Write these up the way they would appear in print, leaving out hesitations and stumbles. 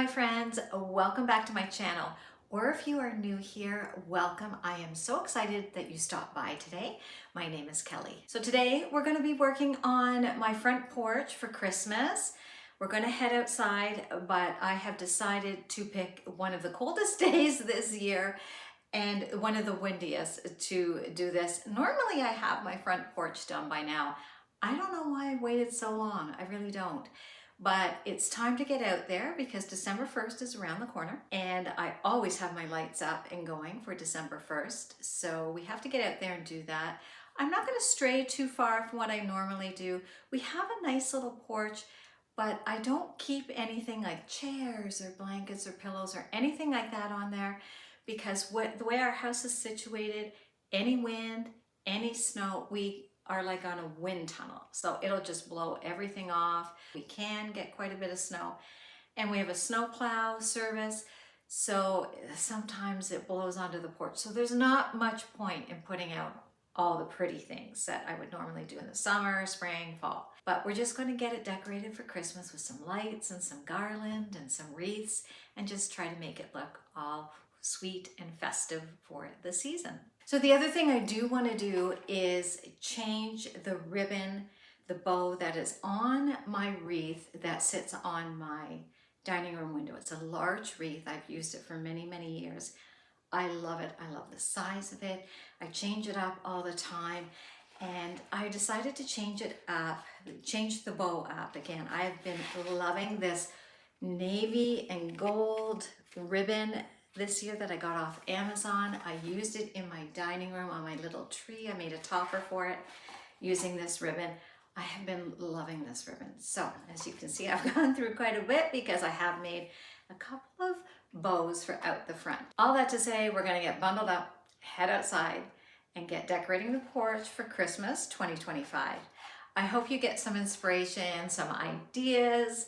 my friends, welcome back to my channel. Or if you are new here, welcome. I am so excited that you stopped by today. My name is Kelly. So today we're going to be working on my front porch for Christmas. We're going to head outside, but I have decided to pick one of the coldest days this year and one of the windiest to do this. Normally I have my front porch done by now. I don't know why I waited so long. I really don't. But it's time to get out there because December 1st is around the corner and I always have my lights up and going for December 1st. So we have to get out there and do that. I'm not going to stray too far from what I normally do. We have a nice little porch, but I don't keep anything like chairs or blankets or pillows or anything like that on there because the way our house is situated, any wind, any snow, we are like on a wind tunnel. So it'll just blow everything off. We can get quite a bit of snow and we have a snow plow service. So sometimes it blows onto the porch. So there's not much point in putting out all the pretty things that I would normally do in the summer, spring, fall. But we're just going to get it decorated for Christmas with some lights and some garland and some wreaths and just try to make it look all sweet and festive for the season. So the other thing I do want to do is change the ribbon, the bow that is on my wreath that sits on my dining room window. It's a large wreath. I've used it for many, many years. I love it. I love the size of it. I change it up all the time. And I decided to change it up, change the bow up again. I've been loving this navy and gold ribbon this year that I got off Amazon. I used it in my dining room on my little tree. I made a topper for it using this ribbon. I have been loving this ribbon. So as you can see, I've gone through quite a bit because I have made a couple of bows for out the front. All that to say, we're gonna get bundled up, head outside, and get decorating the porch for Christmas 2025. I hope you get some inspiration, some ideas.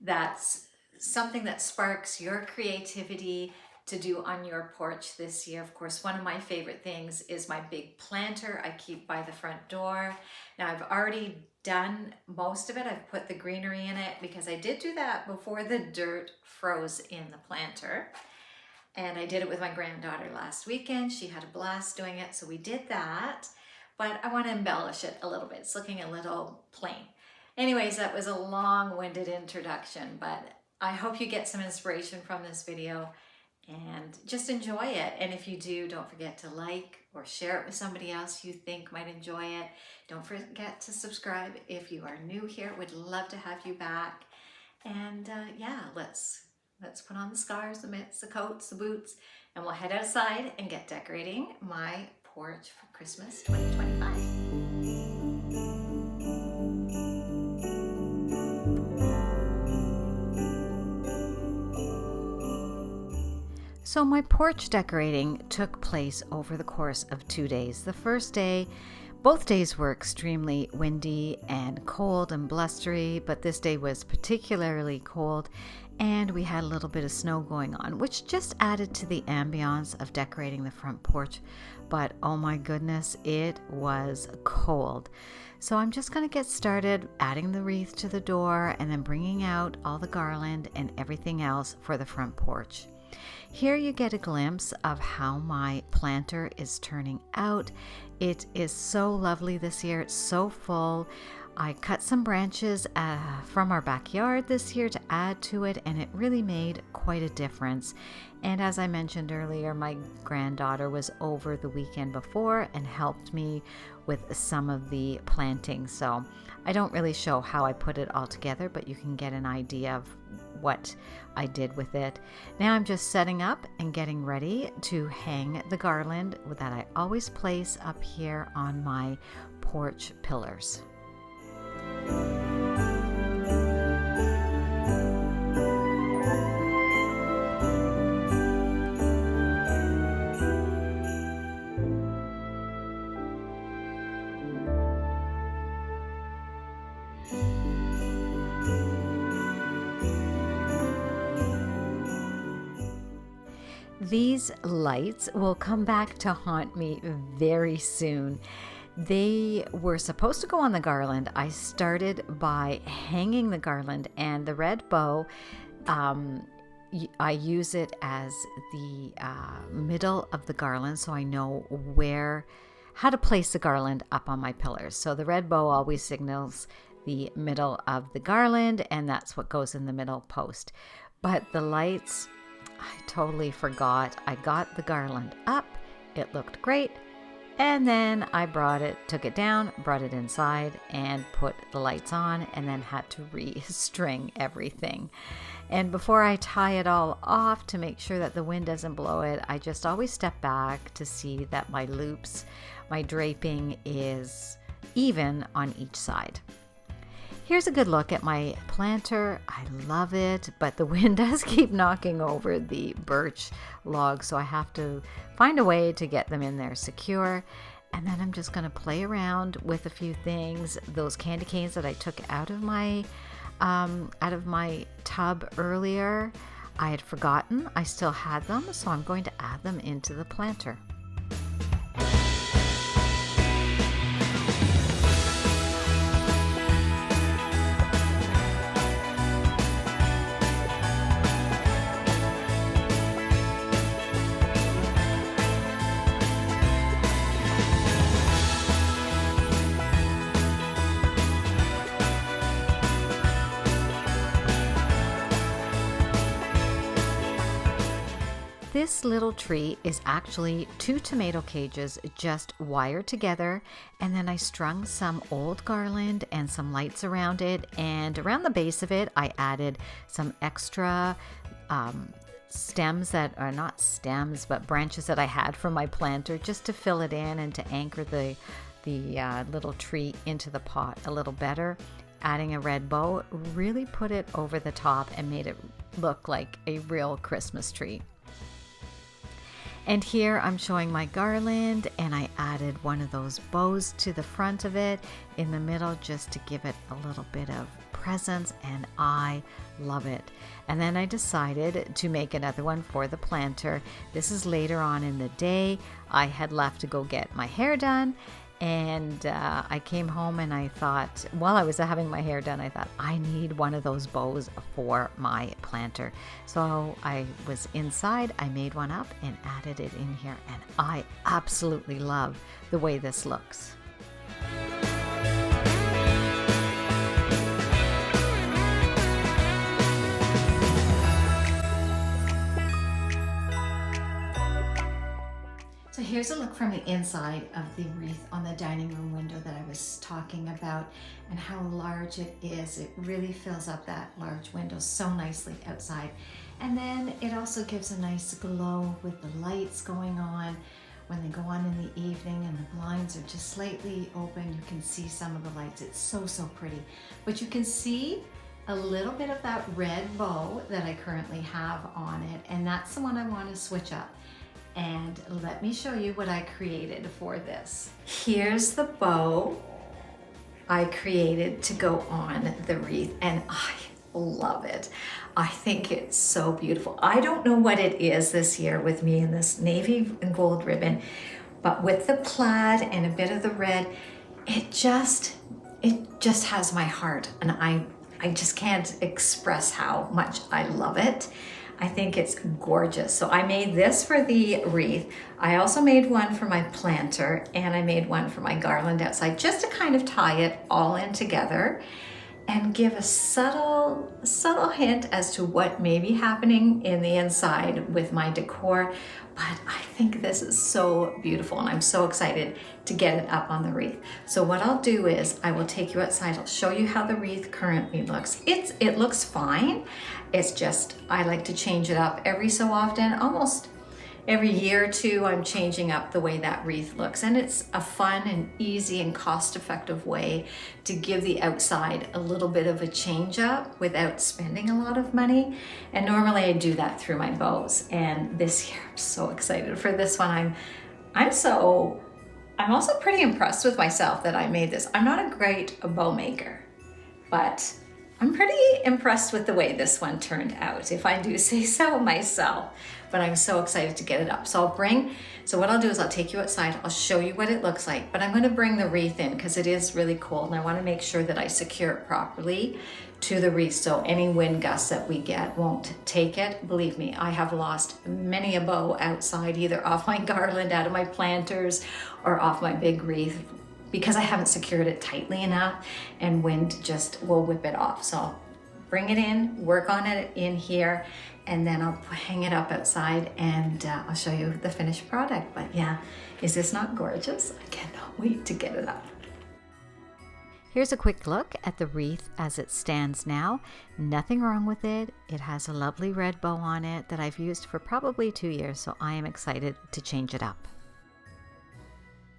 That's something that sparks your creativity to do on your porch this year. Of course, one of my favorite things is my big planter I keep by the front door. Now I've already done most of it. I've put the greenery in it because I did do that before the dirt froze in the planter. And I did it with my granddaughter last weekend. She had a blast doing it, so we did that. But I want to embellish it a little bit. It's looking a little plain. Anyways, that was a long-winded introduction, but I hope you get some inspiration from this video and just enjoy it. And if you do, don't forget to like or share it with somebody else you think might enjoy it. Don't forget to subscribe if you are new here. Would love to have you back. And yeah, let's put on the scarves, the mitts, the coats, the boots, and we'll head outside and get decorating my porch for Christmas 2025. So my porch decorating took place over the course of 2 days. The first day, both days were extremely windy and cold and blustery, but this day was particularly cold and we had a little bit of snow going on, which just added to the ambiance of decorating the front porch. But oh my goodness, it was cold. So I'm just going to get started adding the wreath to the door and then bringing out all the garland and everything else for the front porch. Here you get a glimpse of how my planter is turning out. It is so lovely this year. It's so full. I cut some branches from our backyard this year to add to it, and it really made quite a difference. And as I mentioned earlier, my granddaughter was over the weekend before and helped me with some of the planting. So I don't really show how I put it all together, but you can get an idea of what I did with it. Now I'm just setting up and getting ready to hang the garland that I always place up here on my porch pillars. These lights will come back to haunt me very soon. They were supposed to go on the garland. I started by hanging the garland, and the red bow I use it as the middle of the garland, so I know how to place the garland up on my pillars. So the red bow always signals the middle of the garland, and that's what goes in the middle post. But the lights, I totally forgot. I got the garland up, it looked great, and then I took it down, brought it inside, and put the lights on, and then had to restring everything. And before I tie it all off to make sure that the wind doesn't blow it, I just always step back to see that my loops, my draping is even on each side. Here's a good look at my planter. I love it, but the wind does keep knocking over the birch logs, so I have to find a way to get them in there secure. And then I'm just going to play around with a few things. Those candy canes that I took out of my tub earlier, I had forgotten I still had them, so I'm going to add them into the planter. This little tree is actually 2 tomato cages just wired together, and then I strung some old garland and some lights around it, and around the base of it I added some extra stems that are not stems but branches that I had from my planter, just to fill it in and to anchor the little tree into the pot a little better. Adding a red bow really put it over the top and made it look like a real Christmas tree. And here I'm showing my garland, and I added one of those bows to the front of it in the middle just to give it a little bit of presence, and I love it. And then I decided to make another one for the planter. This is later on in the day. I had left to go get my hair done, and I came home and I thought, while I was having my hair done, I thought I need one of those bows for my planter. So I was inside, I made one up and added it in here, and I absolutely love the way this looks. So here's a look from the inside of the wreath on the dining room window that I was talking about, and how large it is. It really fills up that large window so nicely outside. And then it also gives a nice glow with the lights going on. When they go on in the evening and the blinds are just slightly open, you can see some of the lights. It's so pretty. But you can see a little bit of that red bow that I currently have on it, and that's the one I want to switch up. And let me show you what I created for this. Here's the bow I created to go on the wreath, and I love it. I think it's so beautiful. I don't know what it is this year with me in this navy and gold ribbon, but with the plaid and a bit of the red, it just has my heart, and I just can't express how much I love it. I think it's gorgeous. So I made this for the wreath. I also made one for my planter, and I made one for my garland outside, just to kind of tie it all in together and give a subtle hint as to what may be happening in the inside with my decor. But I think this is so beautiful, and I'm so excited to get it up on the wreath. So what I'll do is I will take you outside. I'll show you how the wreath currently looks. It looks fine. It's just, I like to change it up every so often. Almost every year or two, I'm changing up the way that wreath looks. And it's a fun and easy and cost-effective way to give the outside a little bit of a change up without spending a lot of money. And normally I do that through my bows. And this year, I'm so excited for this one. I'm also pretty impressed with myself that I made this. I'm not a great bow maker, but I'm pretty impressed with the way this one turned out, if I do say so myself. But I'm so excited to get it up. So what I'll do is I'll take you outside, I'll show you what it looks like, but I'm gonna bring the wreath in because it is really cold, and I wanna make sure that I secure it properly to the wreath, so any wind gusts that we get won't take it. Believe me, I have lost many a bow outside, either off my garland, out of my planters, or off my big wreath, because I haven't secured it tightly enough, and wind just will whip it off. So bring it in, work on it in here, and then I'll hang it up outside, and I'll show you the finished product. But yeah, is this not gorgeous? I cannot wait to get it up. Here's a quick look at the wreath as it stands now. Nothing wrong with it. It has a lovely red bow on it that I've used for probably 2 years, so I am excited to change it up.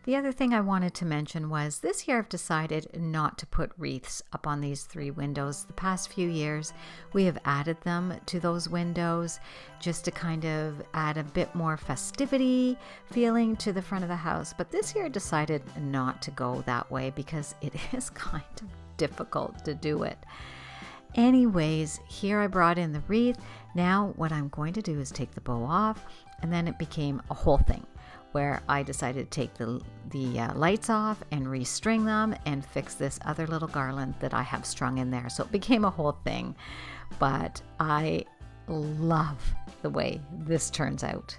The other thing I wanted to mention was this year I've decided not to put wreaths up on these 3 windows. The past few years we have added them to those windows just to kind of add a bit more festivity feeling to the front of the house. But this year I decided not to go that way because it is kind of difficult to do it. Anyways, here I brought in the wreath. Now what I'm going to do is take the bow off, and then it became a whole thing, where I decided to take the lights off and restring them and fix this other little garland that I have strung in there. So it became a whole thing, but I love the way this turns out.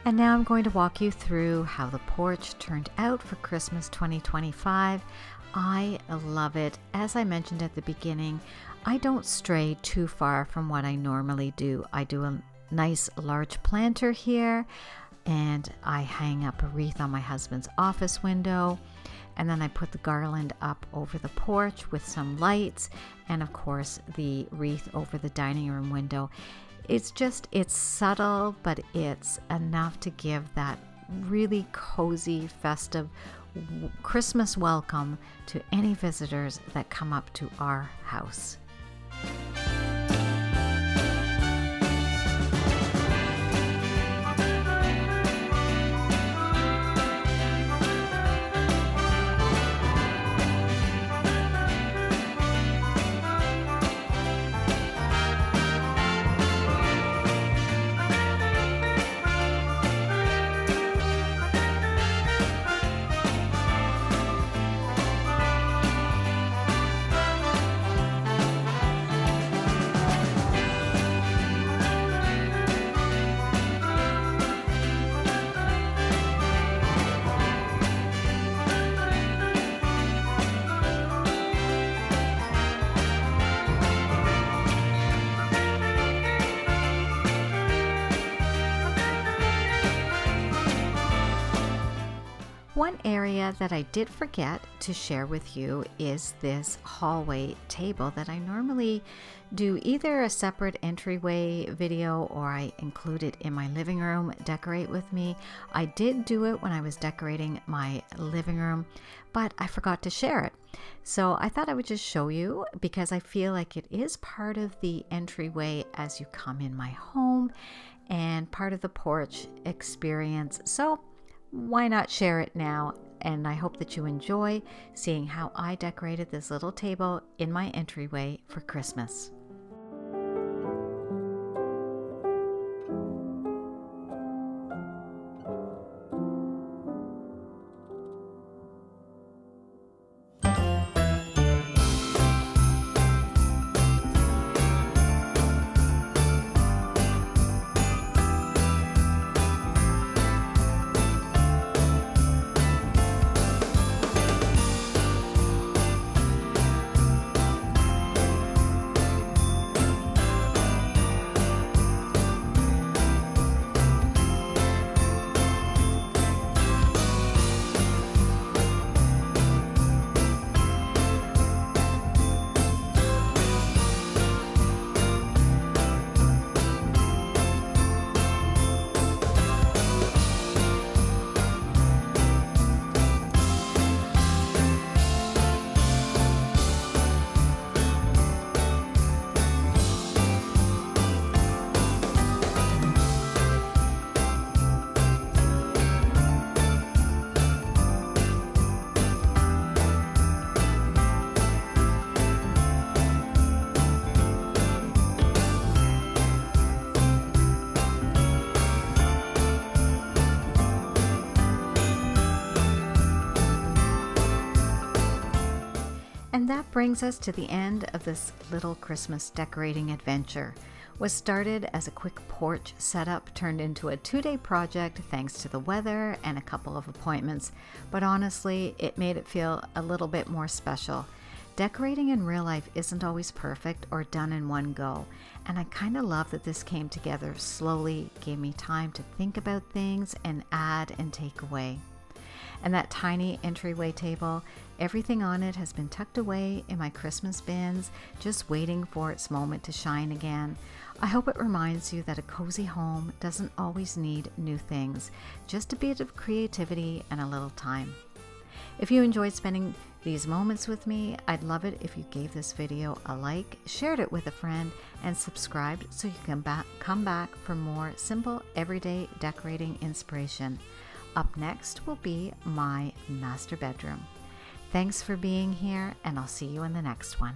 And now I'm going to walk you through how the porch turned out for Christmas 2025. I love it. As I mentioned at the beginning, I don't stray too far from what I normally do. I do a nice large planter here, and I hang up a wreath on my husband's office window. And then I put the garland up over the porch with some lights, and of course the wreath over the dining room window. It's subtle, but it's enough to give that really cozy, festive Christmas welcome to any visitors that come up to our house. One area that I did forget to share with you is this hallway table that I normally do either a separate entryway video or I include it in my living room, decorate with me. I did do it when I was decorating my living room, but I forgot to share it. So I thought I would just show you because I feel like it is part of the entryway as you come in my home and part of the porch experience. So why not share it now? And I hope that you enjoy seeing how I decorated this little table in my entryway for Christmas. And that brings us to the end of this little Christmas decorating adventure. Was started as a quick porch setup turned into a 2-day project thanks to the weather and a couple of appointments, but honestly, it made it feel a little bit more special. Decorating in real life isn't always perfect or done in one go, and I kind of love that this came together slowly, gave me time to think about things and add and take away. And that tiny entryway table, everything on it has been tucked away in my Christmas bins, just waiting for its moment to shine again. I hope it reminds you that a cozy home doesn't always need new things, just a bit of creativity and a little time. If you enjoyed spending these moments with me, I'd love it if you gave this video a like, shared it with a friend, and subscribed so you can come back for more simple, everyday decorating inspiration. Up next will be my master bedroom. Thanks for being here, and I'll see you in the next one.